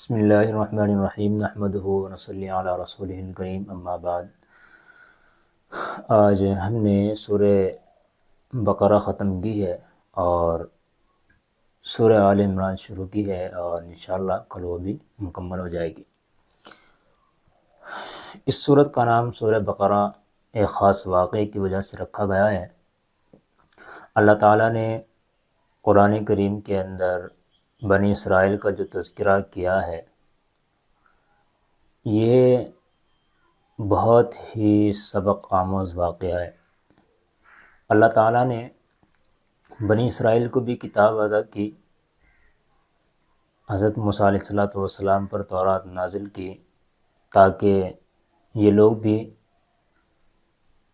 بسم اللہ الرحمن الرحیم نحمدہ ونصلی علی رسولہ الکریم اما بعد۔ آج ہم نے سورہ بقرہ ختم کی ہے اور سورہ آل عمران شروع کی ہے، اور انشاءاللہ کل وہ بھی مکمل ہو جائے گی۔ اس سورت کا نام سورہ بقرہ ایک خاص واقعے کی وجہ سے رکھا گیا ہے۔ اللہ تعالیٰ نے قرآن کریم کے اندر بنی اسرائیل کا جو تذکرہ کیا ہے، یہ بہت ہی سبق آموز واقعہ ہے۔ اللہ تعالیٰ نے بنی اسرائیل کو بھی کتاب عطا کی، حضرت موسیٰ علیہ السلام پر تورات نازل کی تاکہ یہ لوگ بھی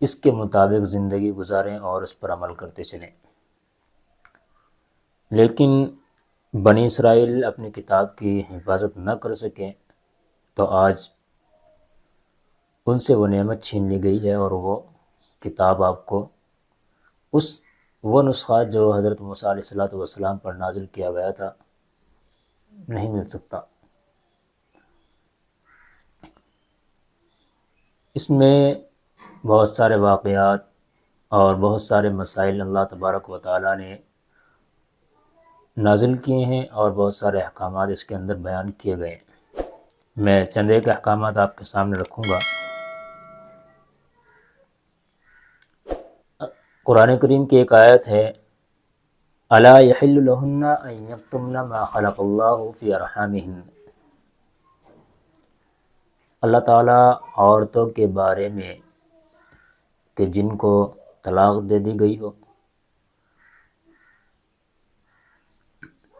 اس کے مطابق زندگی گزاریں اور اس پر عمل کرتے چلیں۔ لیکن بنی اسرائیل اپنی کتاب کی حفاظت نہ کر سکیں تو آج ان سے وہ نعمت چھین لی گئی ہے، اور وہ کتاب آپ کو وہ نسخہ جو حضرت موسیٰ علیہ السلام پر نازل کیا گیا تھا نہیں مل سکتا۔ اس میں بہت سارے واقعات اور بہت سارے مسائل اللہ تبارک و تعالیٰ نے نازل کیے ہیں، اور بہت سارے احکامات اس کے اندر بیان کیے گئے ہیں۔ میں چند ایک احکامات آپ کے سامنے رکھوں گا۔ قرآن کریم کی ایک آیت ہے، الا یحل لہن ان یکتمن ما خلق اللہ فی ارحامہن۔ اللہ تعالیٰ عورتوں کے بارے میں کہ جن کو طلاق دے دی گئی ہو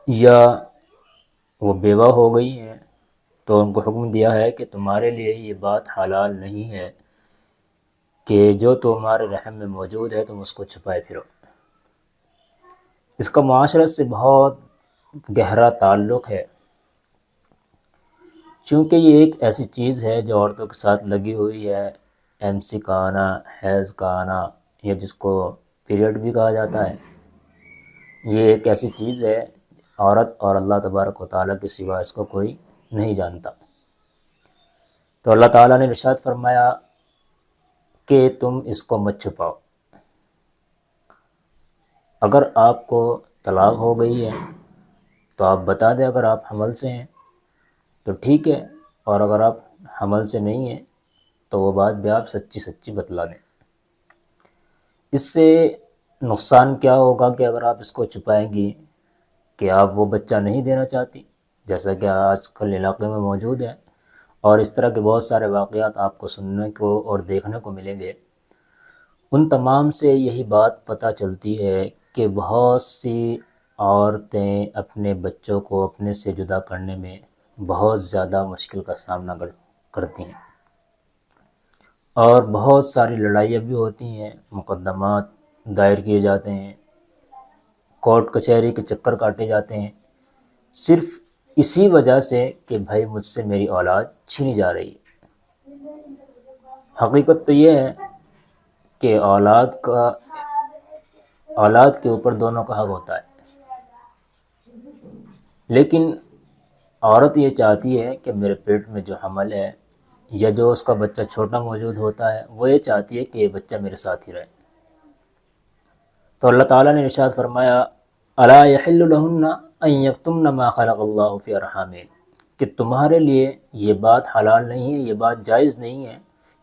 یا وہ بیوہ ہو گئی ہیں، تو ان کو حکم دیا ہے کہ تمہارے لیے یہ بات حلال نہیں ہے کہ جو تمہارے رحم میں موجود ہے تم اس کو چھپائے پھرو۔ اس کا معاشرت سے بہت گہرا تعلق ہے، چونکہ یہ ایک ایسی چیز ہے جو عورتوں کے ساتھ لگی ہوئی ہے۔ MC کا آنا، حیض کا آنا، یا جس کو پیریڈ بھی کہا جاتا ہے، یہ ایک ایسی چیز ہے عورت اور اللہ تبارک و تعالیٰ کے سوا اس کو کوئی نہیں جانتا۔ تو اللہ تعالیٰ نے ارشاد فرمایا کہ تم اس کو مت چھپاؤ۔ اگر آپ کو طلاق ہو گئی ہے تو آپ بتا دیں، اگر آپ حمل سے ہیں تو ٹھیک ہے، اور اگر آپ حمل سے نہیں ہیں تو وہ بات بھی آپ سچی سچی بتلا دیں۔ اس سے نقصان کیا ہوگا کہ اگر آپ اس کو چھپائیں گی کہ آپ وہ بچہ نہیں دینا چاہتی، جیسا کہ آج کل علاقے میں موجود ہے، اور اس طرح کے بہت سارے واقعات آپ کو سننے کو اور دیکھنے کو ملیں گے۔ ان تمام سے یہی بات پتہ چلتی ہے کہ بہت سی عورتیں اپنے بچوں کو اپنے سے جدا کرنے میں بہت زیادہ مشکل کا سامنا کرتی ہیں، اور بہت ساری لڑائیاں بھی ہوتی ہیں، مقدمات دائر کیے جاتے ہیں، کورٹ کچہری کے چکر کاٹے جاتے ہیں، صرف اسی وجہ سے کہ بھائی مجھ سے میری اولاد چھینی جا رہی ہے۔ حقیقت تو یہ ہے کہ اولاد کے اوپر دونوں کا حق ہوتا ہے، لیکن عورت یہ چاہتی ہے کہ میرے پیٹ میں جو حمل ہے یا جو اس کا بچہ چھوٹا موجود ہوتا ہے، وہ یہ چاہتی ہے کہ یہ بچہ میرے ساتھ ہی رہے۔ تو اللہ تعالیٰ نے ارشاد فرمایا، الا یحل لہن ان یکتمن ما خلق اللہ فی ارحامہن، کہ تمہارے لیے یہ بات حلال نہیں ہے، یہ بات جائز نہیں ہے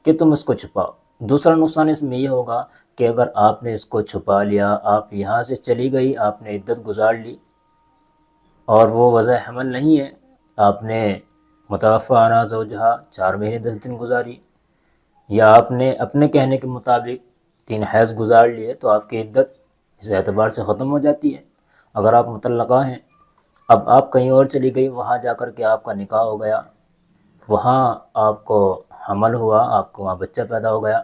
کہ تم اس کو چھپاؤ۔ دوسرا نقصان اس میں یہ ہوگا کہ اگر آپ نے اس کو چھپا لیا، آپ یہاں سے چلی گئی، آپ نے عدت گزار لی اور وہ وضع حمل نہیں ہے، آپ نے متوفی عنہا زوجہا 4 مہینے 10 دن گزاری، یا آپ نے اپنے کہنے کے مطابق 3 حیض گزار لیے، تو آپ کی عدت اس اعتبار سے ختم ہو جاتی ہے۔ اگر آپ مطلقہ ہیں، اب آپ کہیں اور چلی گئی، وہاں جا کر کے آپ کا نکاح ہو گیا، وہاں آپ کو حمل ہوا، آپ کو وہاں بچہ پیدا ہو گیا،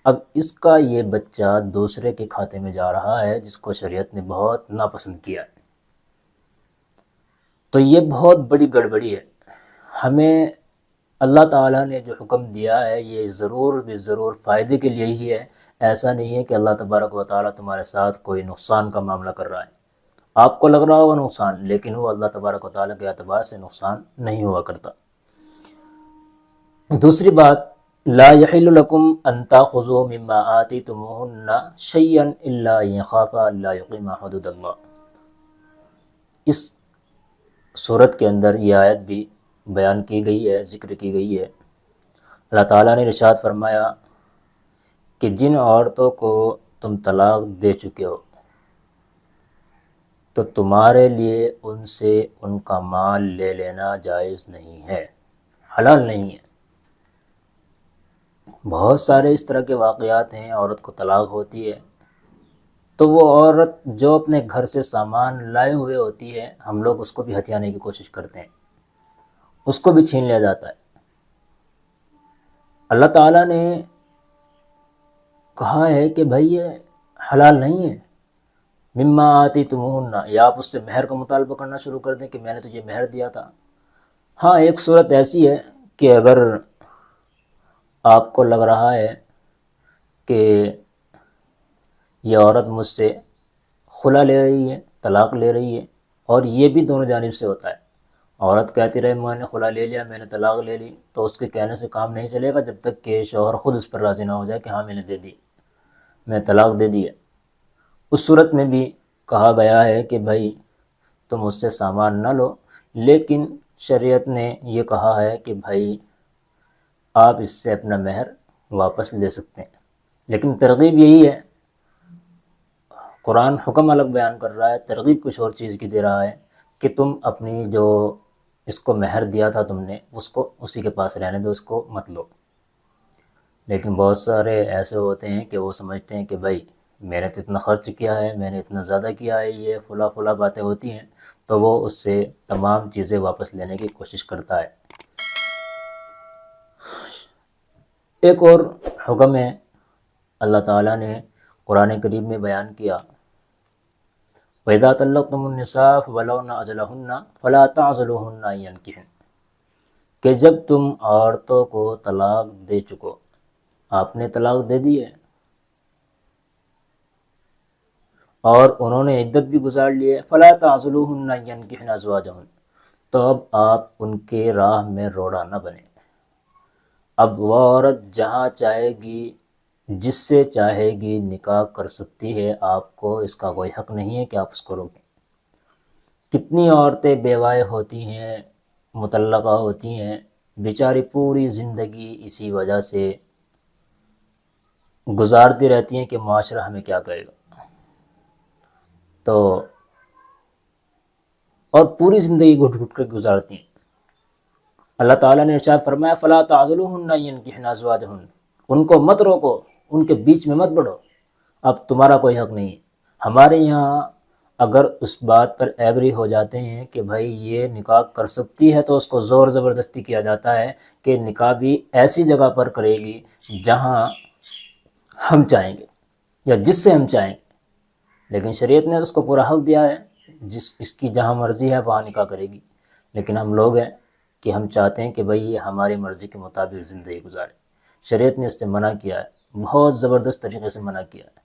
اب اس کا یہ بچہ دوسرے کے کھاتے میں جا رہا ہے جس کو شریعت نے بہت ناپسند کیا ہے۔ تو یہ بہت بڑی گڑبڑی ہے۔ ہمیں اللہ تعالیٰ نے جو حکم دیا ہے یہ ضرور بھی ضرور فائدے کے لیے ہی ہے، ایسا نہیں ہے کہ اللہ تبارک و تعالیٰ تمہارے ساتھ کوئی نقصان کا معاملہ کر رہا ہے۔ آپ کو لگ رہا ہوگا نقصان، لیکن وہ اللہ تبارک و تعالیٰ کے اعتبار سے نقصان نہیں ہوا کرتا۔ دوسری بات، لا يحل لكم ان تاخذوا مما آتيتموهن شيئا الا ان يخافا الا يقيما حدود اللہ۔ اس صورت کے اندر یہ آیت بھی بیان کی گئی ہے، ذکر کی گئی ہے۔ اللہ تعالیٰ نے ارشاد فرمایا کہ جن عورتوں کو تم طلاق دے چکے ہو تو تمہارے لیے ان سے ان کا مال لے لینا جائز نہیں ہے، حلال نہیں ہے۔ بہت سارے اس طرح کے واقعات ہیں، عورت کو طلاق ہوتی ہے تو وہ عورت جو اپنے گھر سے سامان لائے ہوئے ہوتی ہے، ہم لوگ اس کو بھی ہتھیانے کی کوشش کرتے ہیں، اس کو بھی چھین لیا جاتا ہے۔ اللہ تعالیٰ نے کہا ہے کہ بھائی یہ حلال نہیں ہے، مما آتیتموہن، یا آپ اس سے مہر کا مطالبہ کرنا شروع کر دیں کہ میں نے تجھے مہر دیا تھا۔ ہاں، ایک صورت ایسی ہے کہ اگر آپ کو لگ رہا ہے کہ یہ عورت مجھ سے خلا لے رہی ہے، طلاق لے رہی ہے، اور یہ بھی دونوں جانب سے ہوتا ہے، عورت کہتی رہے میں نے خلا لے لیا، میں نے طلاق لے لی، تو اس کے کہنے سے کام نہیں چلے گا جب تک کہ شوہر خود اس پر راضی نہ ہو جائے کہ ہاں میں نے دے دی، میں طلاق دے دی ہے۔ اس صورت میں بھی کہا گیا ہے کہ بھائی تم اس سے سامان نہ لو، لیکن شریعت نے یہ کہا ہے کہ بھائی آپ اس سے اپنا مہر واپس لے سکتے ہیں۔ لیکن ترغیب یہی ہے، قرآن حکم الگ بیان کر رہا ہے، ترغیب کچھ اور چیز کی دے رہا ہے کہ تم اپنی جو اس کو مہر دیا تھا تم نے، اس کو اسی کے پاس رہنے دو، اس کو مت لو۔ لیکن بہت سارے ایسے ہوتے ہیں کہ وہ سمجھتے ہیں کہ بھائی میں نے تو اتنا خرچ کیا ہے، میں نے اتنا زیادہ کیا ہے، یہ فلا باتیں ہوتی ہیں، تو وہ اس سے تمام چیزیں واپس لینے کی کوشش کرتا ہے۔ ایک اور حکم ہے اللہ تعالیٰ نے قرآن کریم میں بیان کیا، وَإِذَا طَلَّقْتُمُ النِّسَاءَ فَبَلَغْنَ أَجَلَهُنَّ فَلَا تَعْضُلُوهُنَّ أَن يَنكِحْنَ، کہ جب تم عورتوں کو طلاق دے چکو، آپ نے طلاق دے دی ہے اور انہوں نے عدت بھی گزار لی ہے، فَلَا تَعْضُلُوهُنَّ أَن يَنكِحْنَ أَزْوَاجَهُنَّ، تو اب آپ ان کے راہ میں روڑا نہ بنیں۔ اب وہ عورت جہاں چاہے گی، جس سے چاہے گی نکاح کر سکتی ہے، آپ کو اس کا کوئی حق نہیں ہے کہ آپ اس کو روکیں۔ کتنی عورتیں بیوائے ہوتی ہیں، مطلقہ ہوتی ہیں، بیچاری پوری زندگی اسی وجہ سے گزارتی رہتی ہیں کہ معاشرہ ہمیں کیا کہے گا، تو اور پوری زندگی گھٹ گھٹ کر گزارتی ہیں۔ اللہ تعالیٰ نے ارشاد فرمایا فَلَا تَعْضُلُوهُنَّ أَن يَنكِحْنَ أَزْوَاجَهُنَّ، ان کو مت روکو، ان کے بیچ میں مت بڑھو، اب تمہارا کوئی حق نہیں ہے۔ ہمارے یہاں اگر اس بات پر ایگری ہو جاتے ہیں کہ بھائی یہ نکاح کر سکتی ہے، تو اس کو زور زبردستی کیا جاتا ہے کہ نکاح بھی ایسی جگہ پر کرے گی جہاں ہم چاہیں گے یا جس سے ہم چاہیں گے، لیکن شریعت نے اس کو پورا حق دیا ہے، اس کی جہاں مرضی ہے وہاں نکاح کرے گی۔ لیکن ہم لوگ ہیں کہ ہم چاہتے ہیں کہ بھئی یہ ہماری مرضی کے مطابق زندگی گزارے۔ شریعت نے اس سے منع کیا ہے، بہت زبردست طریقے سے منع کیا ہے۔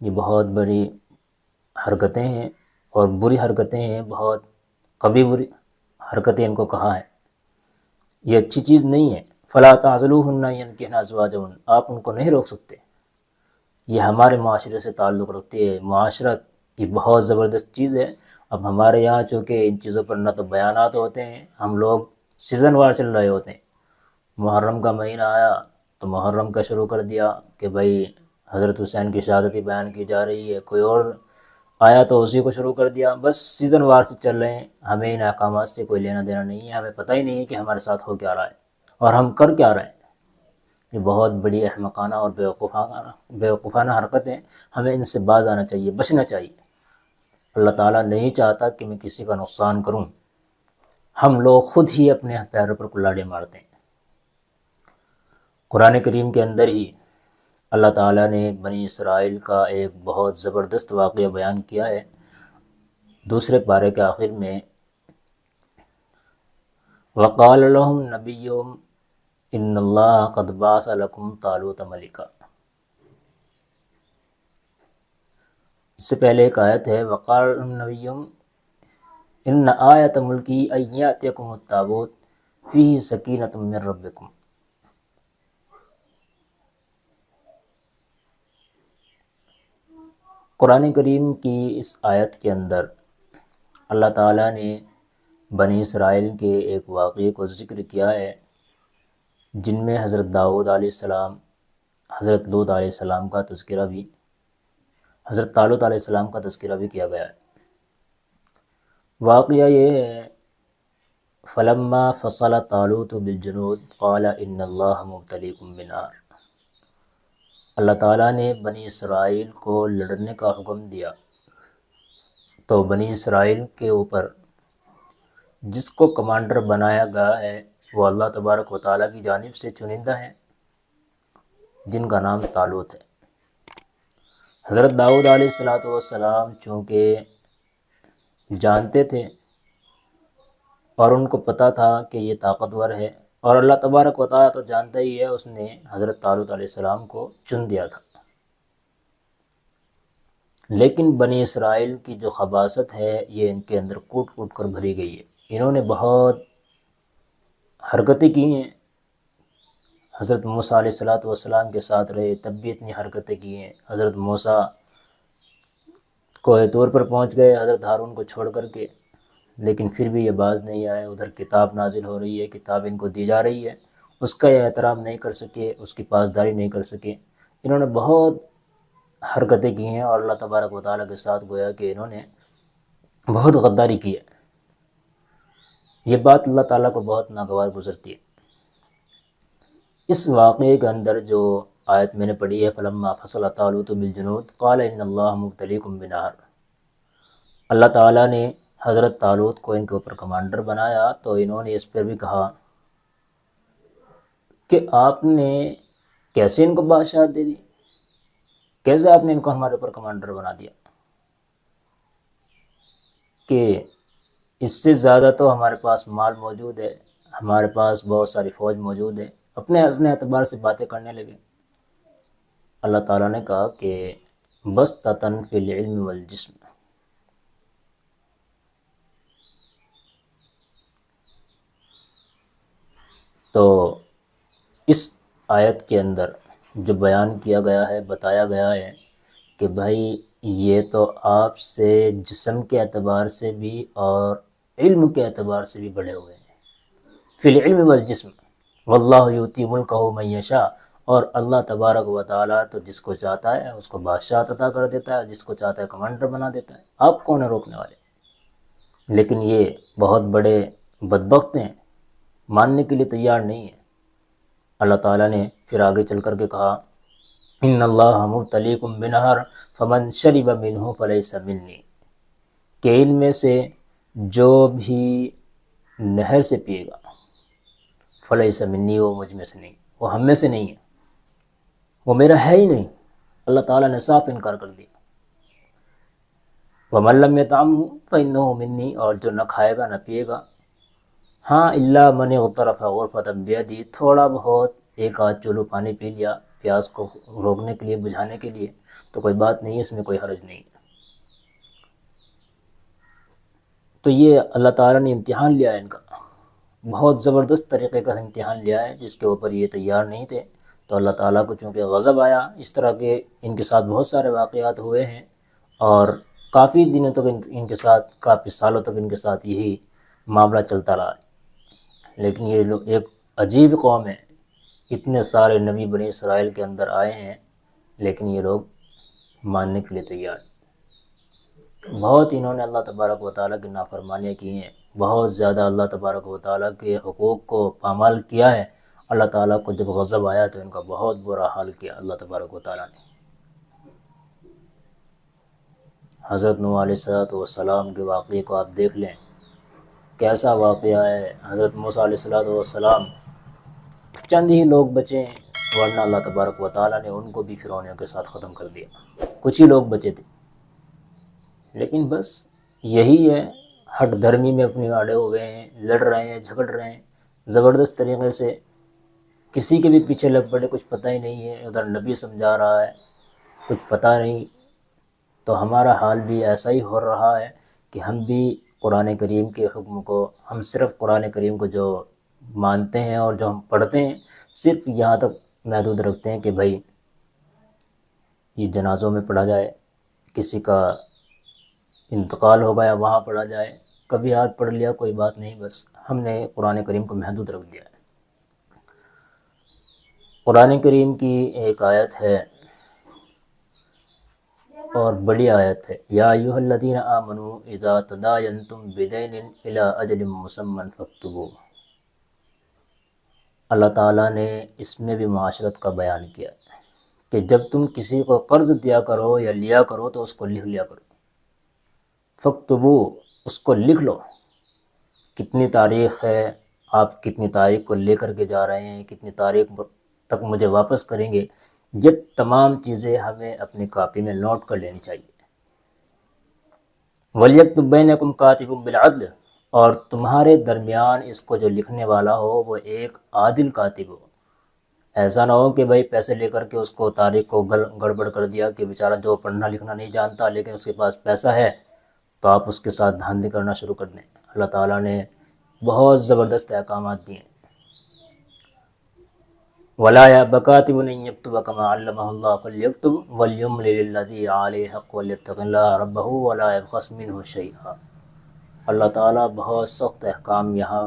یہ بہت بڑی حرکتیں ہیں اور بری حرکتیں ہیں، بہت کبھی بری حرکتیں ان کو کہا ہے، یہ اچھی چیز نہیں ہے۔ فَلَا تَعْضُلُوهُنَّ يَنكِحْنَ أَزْوَاجَهُنَّ، آپ ان کو نہیں روک سکتے، یہ ہمارے معاشرے سے تعلق رکھتی ہے۔ معاشرت یہ بہت زبردست چیز ہے۔ اب ہمارے یہاں چونکہ ان چیزوں پر نہ تو بیانات ہوتے ہیں، ہم لوگ سیزن وار چل رہے ہوتے ہیں۔ محرم کا مہینہ آیا تو محرم کا شروع کر دیا کہ بھائی حضرت حسین کی شہادت بیان کی جا رہی ہے، کوئی اور آیا تو اسی کو شروع کر دیا، بس سیزن وار سے چل رہے ہیں۔ ہمیں ان احکامات سے کوئی لینا دینا نہیں ہے، ہمیں پتہ ہی نہیں ہے کہ ہمارے ساتھ ہو کیا رہا ہے اور ہم کر کیا رہے ہیں۔ یہ بہت بڑی احمقانہ اور بیوقوفانہ حرکت ہے، ہمیں ان سے باز آنا چاہیے، بچنا چاہیے۔ اللہ تعالیٰ نہیں چاہتا کہ میں کسی کا نقصان کروں، ہم لوگ خود ہی اپنے پیروں پر کلاڑے مارتے ہیں۔ قرآن کریم کے اندر ہی اللہ تعالیٰ نے بنی اسرائیل کا ایک بہت زبردست واقعہ بیان کیا ہے، دوسرے پارے کے آخر میں وَقَالَ لَهُمْ نَبِيُّهُمْ إِنَّ اللَّهَ قَدْ بَعَثَ لَكُمْ طَالُوتَ مَلِكًا، اس سے پہلے ایک آیت ہے وقال النبی ان آیت ملکی ان یاتیکم التابوت فیہ سکینۃ من ربکم۔ قرآن کریم کی اس آیت کے اندر اللہ تعالیٰ نے بنی اسرائیل کے ایک واقعے کو ذکر کیا ہے، جن میں حضرت داؤد علیہ السلام، حضرت لوط علیہ السلام کا تذکرہ بھی، حضرت طالوت علیہ السلام کا تذکرہ بھی کیا گیا ہے۔ واقعہ یہ ہے فلما فصل طالوت بالجنود قال ان اللہ مبتلیکم بنار۔ اللہ تعالیٰ نے بنی اسرائیل کو لڑنے کا حکم دیا، تو بنی اسرائیل کے اوپر جس کو کمانڈر بنایا گیا ہے وہ اللہ تبارک و تعالیٰ کی جانب سے چنندہ ہیں، جن کا نام طالوت ہے۔ حضرت داؤد علیہ السلام چونکہ جانتے تھے اور ان کو پتہ تھا کہ یہ طاقتور ہے، اور اللہ تبارک و تعالیٰ تو جانتا ہی ہے، اس نے حضرت طالوت علیہ السلام کو چن دیا تھا۔ لیکن بنی اسرائیل کی جو خباثت ہے یہ ان کے اندر کوٹ کوٹ کر بھری گئی ہے۔ انہوں نے بہت حرکتیں کی ہیں، حضرت موسیٰ علیہ السلام کے ساتھ رہے تب بھی اتنی حرکتیں کی ہیں۔ حضرت موسیٰ کوہ طور پر پہنچ گئے حضرت ہارون کو چھوڑ کر کے، لیکن پھر بھی یہ باز نہیں آئے۔ ادھر کتاب نازل ہو رہی ہے، کتاب ان کو دی جا رہی ہے، اس کا یہ احترام نہیں کر سکے، اس کی پاسداری نہیں کر سکے۔ انہوں نے بہت حرکتیں کی ہیں اور اللہ تبارک و تعالیٰ کے ساتھ گویا کہ انہوں نے بہت غداری کی ہے۔ یہ بات اللہ تعالیٰ کو بہت ناگوار گزرتی ہے۔ اس واقعے کے اندر جو آیت میں نے پڑھی ہے فلما فصل طالوت بالجنود قال ان اللہ مبتلیکم بنہر، اللہ تعالیٰ نے حضرت طالوت کو ان کے اوپر کمانڈر بنایا، تو انہوں نے اس پر بھی کہا کہ آپ نے کیسے ان کو بادشاہت دے دی، کیسے آپ نے ان کو ہمارے اوپر کمانڈر بنا دیا، کہ اس سے زیادہ تو ہمارے پاس مال موجود ہے، ہمارے پاس بہت ساری فوج موجود ہے، اپنے اعتبار سے باتیں کرنے لگے۔ اللہ تعالیٰ نے کہا کہ بسطۃ فی العلم والجسم، تو اس آیت کے اندر جو بیان کیا گیا ہے، بتایا گیا ہے کہ بھائی یہ تو آپ سے جسم کے اعتبار سے بھی اور علم کے اعتبار سے بھی بڑے ہوئے ہیں۔ فی العلم والجسم واللہ یؤتی ملکہ من یشاء، اور اللہ تبارک و تعالیٰ تو جس کو چاہتا ہے اس کو بادشاہ عطا کر دیتا ہے، جس کو چاہتا ہے کمانڈر بنا دیتا ہے۔ آپ کون ہیں روکنے والے؟ لیکن یہ بہت بڑے بدبخت ہیں، ماننے کے لیے تیار نہیں ہیں۔ اللہ تعالیٰ نے پھر آگے چل کر کے کہا ان اللہ مبتلیکم بنہر فمن شرب منہ فلیس منی، کہ ان میں سے جو بھی نہر سے پیے گا فلیس منی، وہ مجھ میں سے نہیں، وہ ہم میں سے نہیں ہے، وہ میرا ہے ہی نہیں۔ اللہ تعالیٰ نے صاف انکار کر دیا۔ ومن لم یطعمہ فإنہ منی، اور جو نہ کھائے گا نہ پیے گا، ہاں الا من اغترف غرفۃ بیدی، تھوڑا بہت ایک آدھ چولو پانی پی لیا پیاس کو روکنے کے لیے، بجھانے کے لیے، تو کوئی بات نہیں ہے، اس میں کوئی حرج نہیں۔ تو یہ اللہ تعالیٰ نے امتحان لیا ہے ان کا، بہت زبردست طریقے کا امتحان لیا ہے، جس کے اوپر یہ تیار نہیں تھے۔ تو اللہ تعالیٰ کو چونکہ غضب آیا، اس طرح کے ان کے ساتھ بہت سارے واقعات ہوئے ہیں، اور کافی دنوں تک ان کے ساتھ، کافی سالوں تک ان کے ساتھ یہی معاملہ چلتا رہا۔ لیکن یہ لوگ ایک عجیب قوم ہے، اتنے سارے نبی بنی اسرائیل کے اندر آئے ہیں، لیکن یہ لوگ ماننے کے لیے تیار ہیں۔ بہت انہوں نے اللہ تبارک و تعالیٰ کی نافرمانیاں کی ہیں، بہت زیادہ اللہ تبارک و تعالیٰ کے حقوق کو پامال کیا ہے۔ اللہ تعالیٰ کو جب غضب آیا تو ان کا بہت برا حال کیا اللہ تبارک و تعالیٰ نے۔ حضرت نوح علیہ السلام کے واقعے کو آپ دیکھ لیں، کیسا واقعہ ہے۔ حضرت موسیٰ علیہ السلام چند ہی لوگ بچے ہیں، ورنہ اللہ تبارک و تعالیٰ نے ان کو بھی فرعونیوں کے ساتھ ختم کر دیا، کچھ ہی لوگ بچے تھے۔ لیکن بس یہی ہے، ہٹ دھرمی میں اپنے اڑے ہوئے ہیں، لڑ رہے ہیں، جھگڑ رہے ہیں زبردست طریقے سے، کسی کے بھی پیچھے لگ پڑے، کچھ پتہ ہی نہیں ہے، ادھر نبی سمجھا رہا ہے، کچھ پتہ نہیں، تو ہمارا حال بھی ایسا ہی ہو رہا ہے کہ ہم بھی قرآن کریم کے حکم کو، ہم صرف قرآن کریم کو جو مانتے ہیں اور جو ہم پڑھتے ہیں صرف یہاں تک محدود رکھتے ہیں کہ بھائی یہ جنازوں میں پڑھا جائے، کسی کا انتقال ہو گیا وہاں پڑھا جائے، کبھی ہاتھ پڑھ لیا کوئی بات نہیں، بس ہم نے قرآن کریم کو محدود رکھ دیا ہے۔ قرآن کریم کی ایک آیت ہے اور بڑی آیت ہے، یا ایھا الذین آمنوا اذا تداینتم بدین الی اجل مسمی فاکتبوہ۔ اللہ تعالیٰ نے اس میں بھی معاشرت کا بیان کیا ہے کہ جب تم کسی کو قرض دیا کرو یا لیا کرو تو اس کو لکھ لیا کرو، فاکتبوہ، اس کو لکھ لو، کتنی تاریخ ہے، آپ کتنی تاریخ کو لے کر کے جا رہے ہیں، کتنی تاریخ تک مجھے واپس کریں گے، یہ تمام چیزیں ہمیں اپنی کاپی میں نوٹ کر لینی چاہیے۔ وَلْيَكْتُبْ بَيْنَكُمْ كَاتِبٌ بِالْعَدْلِ، اور تمہارے درمیان اس کو جو لکھنے والا ہو وہ ایک عادل کاتب ہو۔ ایسا نہ ہو کہ بھائی پیسے لے کر کے اس کو تاریخ کو گڑبڑ کر دیا کہ بیچارہ جو پڑھنا لکھنا نہیں جانتا لیکن اس کے پاس پیسہ ہے تو آپ اس کے ساتھ دھاندلی کرنا شروع کر دیں۔ اللہ تعالیٰ نے بہت زبردست احکامات دیے ہیں۔ وَلَا يَأْبَ كَاتِبٌ أَن يَكْتُبَ كَمَا عَلَّمَهُ اللَّهُ فَلْيَكْتُبْ وَلْيُمْلِلِ الَّذِي عَلَيْهِ الْحَقُّ وَلْيَتَّقِ اللَّهَ رَبَّهُ وَلَا يَبْخَسْ مِنْهُ شَيْئًا۔ اللہ تعالیٰ بہت سخت احکام یہاں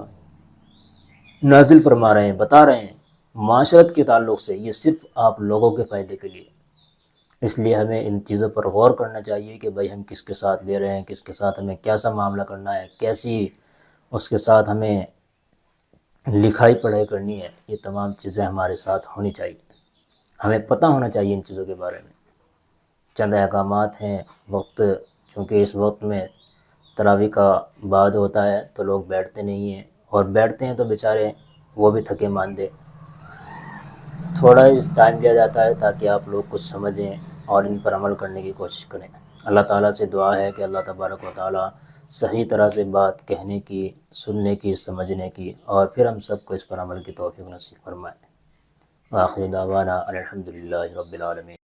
نازل فرما رہے ہیں، بتا رہے ہیں معاشرت کے تعلق سے، یہ صرف آپ لوگوں کے فائدے کے لیے۔ اس لیے ہمیں ان چیزوں پر غور کرنا چاہیے کہ بھائی ہم کس کے ساتھ لے رہے ہیں، کس کے ساتھ ہمیں کیسا معاملہ کرنا ہے، کیسی اس کے ساتھ ہمیں لکھائی پڑھائی کرنی ہے، یہ تمام چیزیں ہمارے ساتھ ہونی چاہیے، ہمیں پتہ ہونا چاہیے ان چیزوں کے بارے میں۔ چند احکامات ہیں، وقت چونکہ اس وقت میں تراویح کا بعد ہوتا ہے تو لوگ بیٹھتے نہیں ہیں، اور بیٹھتے ہیں تو بیچارے وہ بھی تھکے ماندے، تھوڑا ہی ٹائم لیا جاتا ہے تاکہ آپ لوگ کچھ سمجھیں اور ان پر عمل کرنے کی کوشش کریں۔ اللہ تعالیٰ سے دعا ہے کہ اللہ تبارک و تعالیٰ صحیح طرح سے بات کہنے کی، سننے کی، سمجھنے کی، اور پھر ہم سب کو اس پر عمل کی توفیق نصیب فرمائے۔ وآخر دعوانا الحمدللہ رب العالمین۔